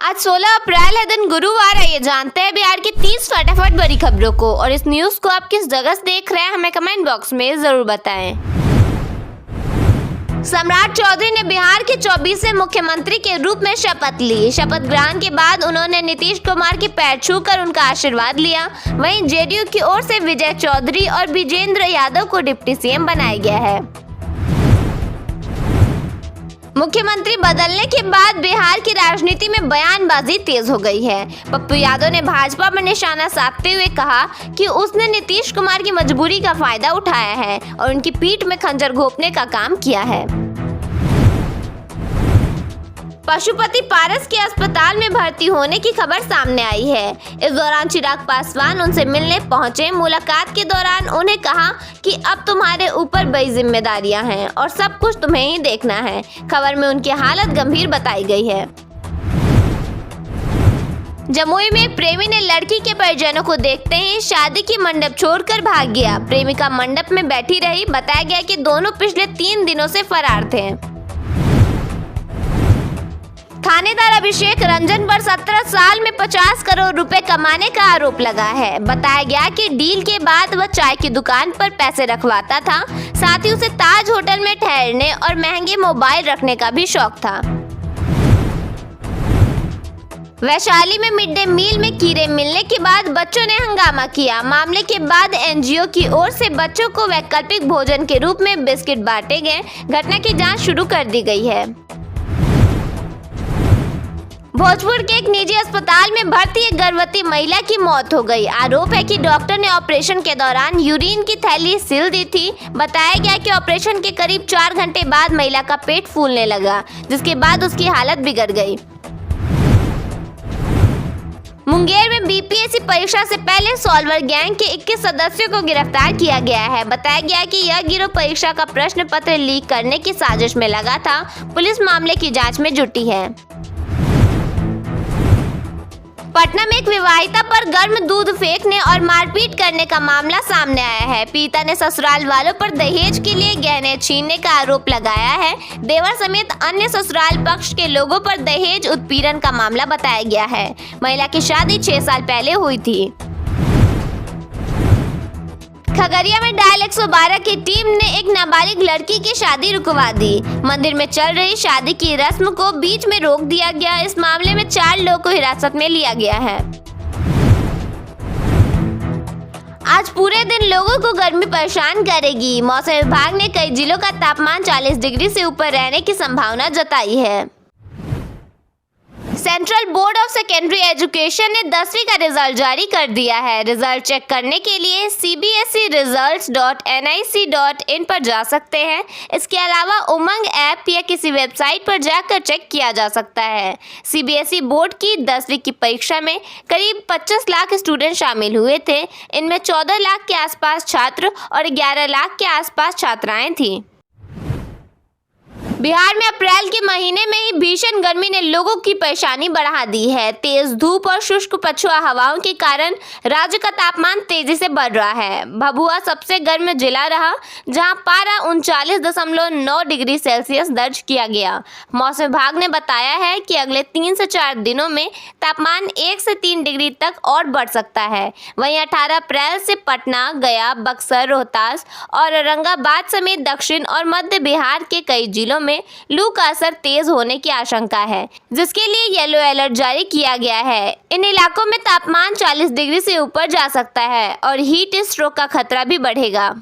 आज 16 अप्रैल है, दिन गुरुवार है। ये जानते हैं बिहार की 30 फटाफट बड़ी खबरों को। और इस न्यूज को आप किस जगह से देख रहे हैं हमें कमेंट बॉक्स में जरूर बताएं। सम्राट चौधरी ने बिहार के 24वें मुख्यमंत्री के रूप में शपथ ली। शपथ ग्रहण के बाद उन्होंने नीतीश कुमार के पैर छूकर उनका आशीर्वाद लिया। वहीं जेडीयू की ओर से विजय चौधरी और विजेंद्र यादव को डिप्टी सीएम बनाया गया है। मुख्यमंत्री बदलने के बाद बिहार की राजनीति में बयानबाजी तेज हो गई है। पप्पू यादव ने भाजपा पर निशाना साधते हुए कहा कि उसने नीतीश कुमार की मजबूरी का फायदा उठाया है और उनकी पीठ में खंजर घोंपने का काम किया है। पशुपति पारस के अस्पताल में भर्ती होने की खबर सामने आई है। इस दौरान चिराग पासवान उनसे मिलने पहुंचे। मुलाकात के दौरान उन्हें कहा कि अब तुम्हारे ऊपर बड़ी जिम्मेदारियां हैं और सब कुछ तुम्हें ही देखना है। खबर में उनकी हालत गंभीर बताई गई है। जमुई में प्रेमी ने लड़की के परिजनों को देखते ही शादी की मंडप छोड़कर भाग गया। प्रेमिका मंडप में बैठी रही। बताया गया कि दोनों पिछले 3 दिनों से फरार थे। थानेदार अभिषेक रंजन पर 17 साल में 50 करोड़ रुपए कमाने का आरोप लगा है। बताया गया कि डील के बाद वह चाय की दुकान पर पैसे रखवाता था। साथ ही उसे ताज होटल में ठहरने और महंगे मोबाइल रखने का भी शौक था। वैशाली में मिड डे मील में कीड़े मिलने के बाद बच्चों ने हंगामा किया। मामले के बाद एनजीओ की ओर से बच्चों को वैकल्पिक भोजन के रूप में बिस्किट बांटे गए। घटना की जांच शुरू कर दी गई है। भोजपुर के एक निजी अस्पताल में भर्ती एक गर्भवती महिला की मौत हो गई। आरोप है कि डॉक्टर ने ऑपरेशन के दौरान यूरिन की थैली सिल दी थी। बताया गया कि ऑपरेशन के करीब 4 घंटे बाद महिला का पेट फूलने लगा, जिसके बाद उसकी हालत बिगड़ गई। मुंगेर में बीपीएससी परीक्षा से पहले सॉल्वर गैंग के 21 सदस्यों को गिरफ्तार किया गया है। बताया गया कि यह गिरोह परीक्षा का प्रश्न पत्र लीक करने की साजिश में लगा था। पुलिस मामले की जांच में जुटी है। पटना में एक विवाहिता पर गर्म दूध फेंकने और मारपीट करने का मामला सामने आया है। पीड़िता ने ससुराल वालों पर दहेज के लिए गहने छीनने का आरोप लगाया है। देवर समेत अन्य ससुराल पक्ष के लोगों पर दहेज उत्पीड़न का मामला बताया गया है। महिला की शादी 6 साल पहले हुई थी। खगड़िया में डायल 112 की टीम ने एक नाबालिग लड़की की शादी रुकवा दी। मंदिर में चल रही शादी की रस्म को बीच में रोक दिया गया। इस मामले में 4 लोगों को हिरासत में लिया गया है। आज पूरे दिन लोगों को गर्मी परेशान करेगी। मौसम विभाग ने कई जिलों का तापमान 40 डिग्री से ऊपर रहने की संभावना जताई है। Central board of secondary education ने 10वीं का रिजल्ट जारी कर दिया है। रिजल्ट चेक करने के लिए cbseresults.nic.in पर जा सकते हैं। इसके अलावा उमंग ऐप या किसी वेबसाइट पर जाकर चेक किया जा सकता है। सीबीएसई बोर्ड की 10वीं की परीक्षा में करीब 25 लाख स्टूडेंट शामिल हुए थे। इनमें 14 लाख के आसपास छात्र और 11 लाख के आसपास छात्राएं थीं। बिहार में अप्रैल के महीने में ही भीषण गर्मी ने लोगों की परेशानी बढ़ा दी है। तेज धूप और शुष्क पछुआ हवाओं के कारण राज्य का तापमान तेजी से बढ़ रहा है। भभुआ सबसे गर्म जिला रहा, जहां पारा 39.9 डिग्री सेल्सियस दर्ज किया गया। मौसम विभाग ने बताया है कि अगले 3 से 4 दिनों में तापमान 1 से 3 डिग्री तक और बढ़ सकता है। वहीं 18 अप्रैल से पटना, गया, बक्सर, रोहतास और औरंगाबाद समेत दक्षिण और मध्य बिहार के कई जिलों में लू का असर तेज होने की आशंका है, जिसके लिए येलो अलर्ट जारी किया गया है। इन इलाकों में तापमान 40 डिग्री से ऊपर जा सकता है और हीट स्ट्रोक का खतरा भी बढ़ेगा।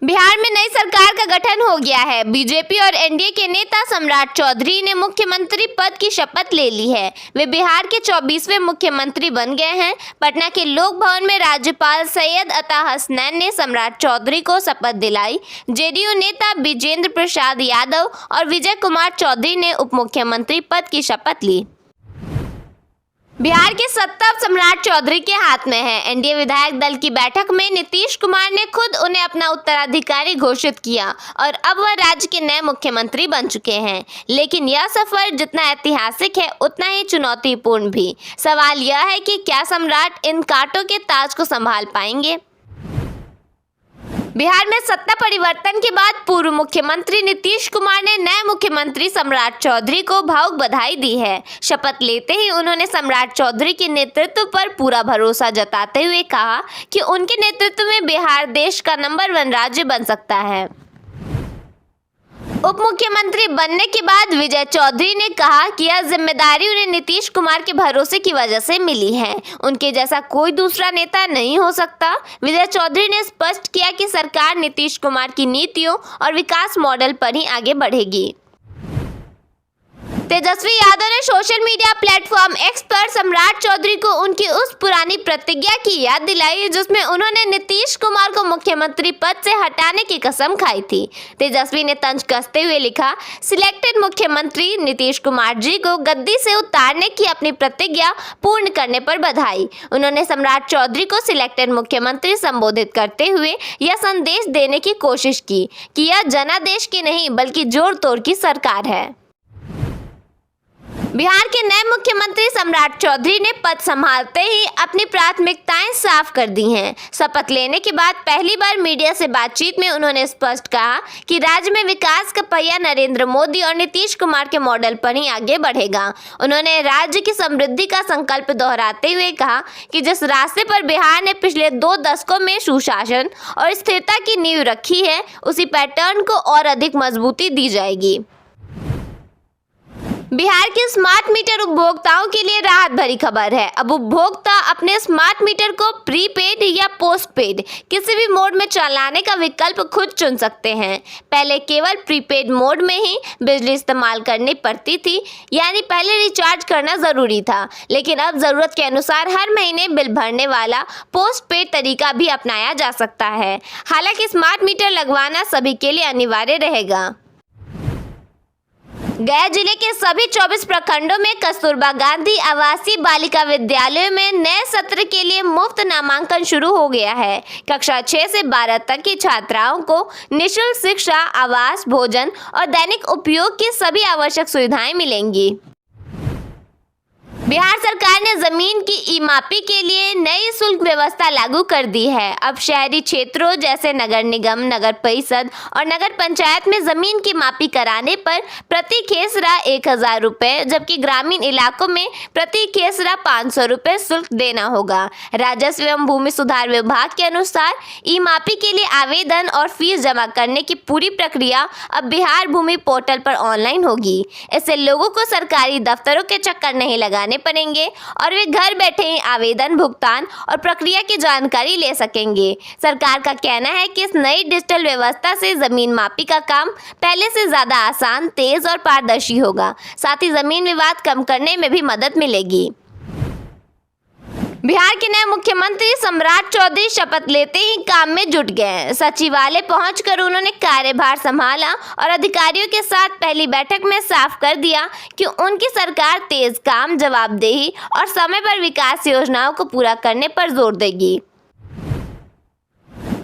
बिहार में नई सरकार का गठन हो गया है। बीजेपी और एनडीए के नेता सम्राट चौधरी ने मुख्यमंत्री पद की शपथ ले ली है। वे बिहार के 24वें मुख्यमंत्री बन गए हैं। पटना के लोक भवन में राज्यपाल सैयद अता हसनैन ने सम्राट चौधरी को शपथ दिलाई। जेडीयू नेता विजेंद्र प्रसाद यादव और विजय कुमार चौधरी ने उप मुख्यमंत्री पद की शपथ ली। बिहार की सत्ता अब सम्राट चौधरी के हाथ में है। एनडीए विधायक दल की बैठक में नीतीश कुमार ने खुद उन्हें अपना उत्तराधिकारी घोषित किया और अब वह राज्य के नए मुख्यमंत्री बन चुके हैं। लेकिन यह सफर जितना ऐतिहासिक है उतना ही चुनौतीपूर्ण भी। सवाल यह है कि क्या सम्राट इन कांटों के ताज को संभाल पाएंगे। बिहार में सत्ता परिवर्तन के बाद पूर्व मुख्यमंत्री नीतीश कुमार ने नए मुख्यमंत्री सम्राट चौधरी को भावुक बधाई दी है। शपथ लेते ही उन्होंने सम्राट चौधरी के नेतृत्व पर पूरा भरोसा जताते हुए कहा कि उनके नेतृत्व में बिहार देश का नंबर 1 राज्य बन सकता है। उप मुख्यमंत्री बनने के बाद विजय चौधरी ने कहा कि यह जिम्मेदारी उन्हें नीतीश कुमार के भरोसे की वजह से मिली है। उनके जैसा कोई दूसरा नेता नहीं हो सकता। विजय चौधरी ने स्पष्ट किया कि सरकार नीतीश कुमार की नीतियों और विकास मॉडल पर ही आगे बढ़ेगी। तेजस्वी यादव ने सोशल मीडिया प्लेटफॉर्म एक्स पर सम्राट चौधरी को उनकी उस पुरानी प्रतिज्ञा की याद दिलाई जिसमें उन्होंने नीतीश कुमार को मुख्यमंत्री पद से हटाने की कसम खाई थी। तेजस्वी ने तंज कसते हुए लिखा, सिलेक्टेड मुख्यमंत्री नीतीश कुमार जी को गद्दी से उतारने की अपनी प्रतिज्ञा पूर्ण करने पर बधाई। उन्होंने सम्राट चौधरी को सिलेक्टेड मुख्यमंत्री संबोधित करते हुए यह संदेश देने की कोशिश की कि यह जनादेश की नहीं बल्कि जोड़ तोड़ की सरकार है। बिहार के नए मुख्यमंत्री सम्राट चौधरी ने पद संभालते ही अपनी प्राथमिकताएं साफ कर दी हैं। शपथ लेने के बाद पहली बार मीडिया से बातचीत में उन्होंने स्पष्ट कहा कि राज्य में विकास का पहिया नरेंद्र मोदी और नीतीश कुमार के मॉडल पर ही आगे बढ़ेगा। उन्होंने राज्य की समृद्धि का संकल्प दोहराते हुए कहा कि जिस रास्ते पर बिहार ने पिछले 2 दशकों में सुशासन और स्थिरता की नींव रखी है, उसी पैटर्न को और अधिक मजबूती दी जाएगी। बिहार के स्मार्ट मीटर उपभोक्ताओं के लिए राहत भरी खबर है। अब उपभोक्ता अपने स्मार्ट मीटर को प्रीपेड या पोस्टपेड किसी भी मोड में चलाने का विकल्प खुद चुन सकते हैं। पहले केवल प्रीपेड मोड में ही बिजली इस्तेमाल करनी पड़ती थी, यानी पहले रिचार्ज करना जरूरी था, लेकिन अब जरूरत के अनुसार हर महीने बिल भरने वाला पोस्टपेड तरीका भी अपनाया जा सकता है। हालांकि स्मार्ट मीटर लगवाना सभी के लिए अनिवार्य रहेगा। गया जिले के सभी 24 प्रखंडों में कस्तूरबा गांधी आवासीय बालिका विद्यालयों में नए सत्र के लिए मुफ्त नामांकन शुरू हो गया है। कक्षा 6 से 12 तक की छात्राओं को निःशुल्क शिक्षा, आवास, भोजन और दैनिक उपयोग की सभी आवश्यक सुविधाएं मिलेंगी। बिहार सरकार ने जमीन की ई-मापी के लिए नई शुल्क व्यवस्था लागू कर दी है। अब शहरी क्षेत्रों जैसे नगर निगम, नगर परिषद और नगर पंचायत में जमीन की मापी कराने पर प्रति खेसरा 1000 रुपये, जबकि ग्रामीण इलाकों में प्रति खेसरा 500 रुपये शुल्क देना होगा। राजस्व एवं भूमि सुधार विभाग के अनुसार ई-मापी के लिए आवेदन और फीस जमा करने की पूरी प्रक्रिया अब बिहार भूमि पोर्टल पर ऑनलाइन होगी। इससे लोगों को सरकारी दफ्तरों के चक्कर नहीं लगाने पड़ेंगे और वे घर बैठे ही आवेदन, भुगतान और प्रक्रिया की जानकारी ले सकेंगे। सरकार का कहना है कि इस नई डिजिटल व्यवस्था से जमीन मापी का काम पहले से ज्यादा आसान, तेज और पारदर्शी होगा। साथ ही जमीन विवाद कम करने में भी मदद मिलेगी। बिहार के नए मुख्यमंत्री सम्राट चौधरी शपथ लेते ही काम में जुट गए। सचिवालय पहुंचकर उन्होंने कार्यभार संभाला और अधिकारियों के साथ पहली बैठक में साफ कर दिया कि उनकी सरकार तेज काम, जवाबदेही और समय पर विकास योजनाओं को पूरा करने पर जोर देगी।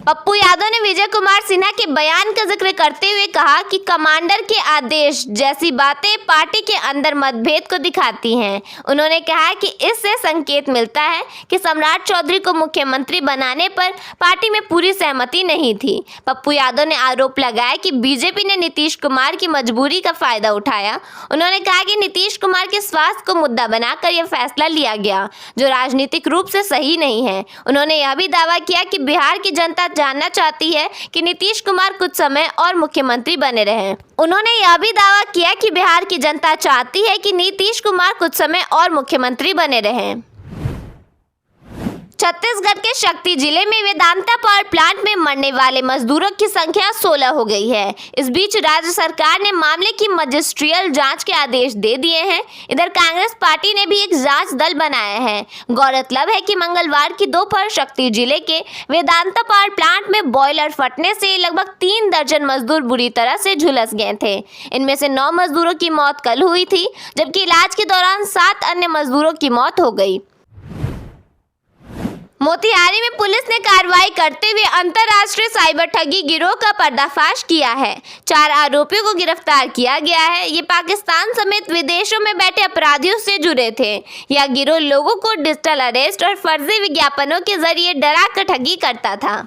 पप्पू यादव ने विजय कुमार सिन्हा के बयान का जिक्र करते हुए कहा कि कमांडर के आदेश जैसी बातें पार्टी के अंदर मतभेद को दिखाती हैं। उन्होंने कहा कि इससे संकेत मिलता है कि सम्राट चौधरी को मुख्यमंत्री बनाने पर पार्टी में पूरी सहमति नहीं थी। पप्पू यादव ने आरोप लगाया कि बीजेपी ने नीतीश कुमार की मजबूरी का फायदा उठाया। उन्होंने कहा कि नीतीश कुमार के स्वास्थ्य को मुद्दा बनाकर यह फैसला लिया गया, जो राजनीतिक रूप से सही नहीं है। उन्होंने यह भी दावा किया कि बिहार की जनता जानना चाहती है कि नीतीश कुमार कुछ समय और मुख्यमंत्री बने रहें। उन्होंने यह भी दावा किया कि बिहार की जनता चाहती है कि नीतीश कुमार कुछ समय और मुख्यमंत्री बने रहें। छत्तीसगढ़ के शक्ति जिले में वेदांता पावर प्लांट में मरने वाले मजदूरों की संख्या 16 हो गई है। इस बीच राज्य सरकार ने मामले की मजिस्ट्रियल जांच के आदेश दे दिए हैं। इधर कांग्रेस पार्टी ने भी एक जांच दल बनाया है। गौरतलब है कि मंगलवार की दोपहर शक्ति जिले के वेदांता पावर प्लांट में बॉयलर फटने से लगभग 3 दर्जन मजदूर बुरी तरह से झुलस गए थे। इनमें से 9 मजदूरों की मौत कल हुई थी, जबकि इलाज के दौरान 7 अन्य मजदूरों की मौत हो गई। मोतिहारी में पुलिस ने कार्रवाई करते हुए अंतर्राष्ट्रीय साइबर ठगी गिरोह का पर्दाफाश किया है। 4 आरोपियों को गिरफ्तार किया गया है। ये पाकिस्तान समेत विदेशों में बैठे अपराधियों से जुड़े थे। यह गिरोह लोगों को डिजिटल अरेस्ट और फर्जी विज्ञापनों के जरिए डरा कर ठगी करता था।